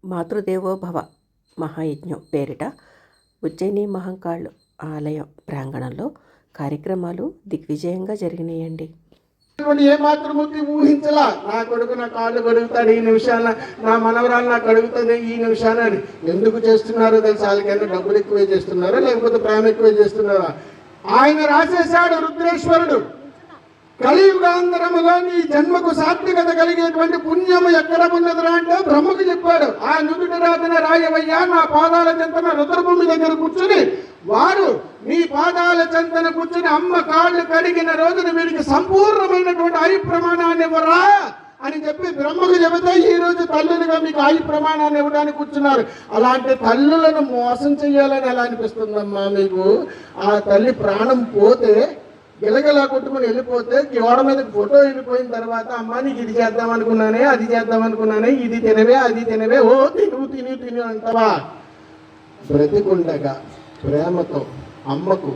మాతృదేవో భవ మహాయజ్ఞం పేరిట ఉజ్జయిని మహంకాళ్ ఆలయం ప్రాంగణంలో కార్యక్రమాలు దిగ్విజయంగా జరిగినాయండి. ఏ మాతృమూర్తి ఊహించలా నా కొడుకు నా కాళ్ళు కడుగుతాడు ఈ నిమిషాన, నా మనవరాలు నాకు కడుగుతుంది ఈ నిమిషాన అని. ఎందుకు చేస్తున్నారో తెలుసు, వాళ్ళకైనా డబ్బులు ఎక్కువే చేస్తున్నారా లేకపోతే ప్రేమ ఎక్కువే చేస్తున్నారా? ఆయన రాసేశాడు రుద్రేశ్వరుడు, కలియుగాంతరములో నీ జన్మకు సాత్వికత కలిగేటువంటి పుణ్యము ఎక్కడ ఉన్నదిరా అంటే బ్రహ్మకు చెప్పాడు. ఆ నుదుటి రాతన రాయవయ్యా నా పాదాల చెంతన రుద్రభూమి దగ్గర కూర్చుని వారు నీ పాదాల చెంతన కూర్చుని అమ్మ కాళ్ళు కడిగిన రోజున వీరికి సంపూర్ణమైనటువంటి ఆయు ప్రమాణాన్ని ఇవ్వరా అని చెప్పి బ్రహ్మకు చెబితే ఈ రోజు తల్లులుగా మీకు ఆయు ప్రమాణాన్ని ఇవ్వడానికి కూర్చున్నారు. అలాంటి తల్లులను మోసం చెయ్యాలని ఎలా అనిపిస్తుందమ్మా మీకు? ఆ తల్లి ప్రాణం పోతే గిలగిలా కొట్టుకుని వెళ్ళిపోతే గోడ మీద ఫోటో వెళ్ళిపోయిన తర్వాత అమ్మ నీకు ఇది చేద్దాం అనుకున్నానే, అది చేద్దాం అనుకున్నానే, ఇది తినవే అది తినవే, ఓ తిను అంటవా? బ్రతికుండగా ప్రేమతో అమ్మకు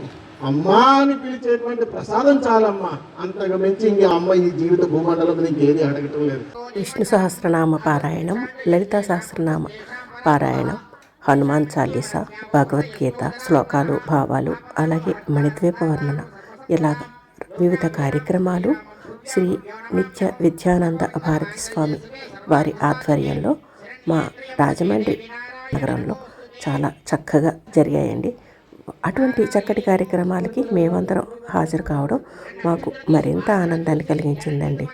అమ్మా అని పిలిచేటువంటి ప్రసాదం చాలమ్మా. అంతగా మించి ఇంక అమ్మ ఈ జీవిత భూమండలం నీకు ఏది అడగటం లేదు. విష్ణు సహస్రనామ పారాయణం, లలితా సహస్రనామ పారాయణం, హనుమాన్ చాలీసా, భగవద్గీత శ్లోకాలు భావాలు, అలాగే మణిద్వీప వర్ణన, ఇలాగ వివిధ కార్యక్రమాలు శ్రీ నిత్య విద్యానంద భారతి స్వామి వారి ఆధ్వర్యంలో మా రాజమండ్రి నగరంలో చాలా చక్కగా జరిగాయండి. అటువంటి చక్కటి కార్యక్రమాలకి మేమందరం హాజరు కావడం మాకు మరింత ఆనందాన్ని కలిగించిందండి.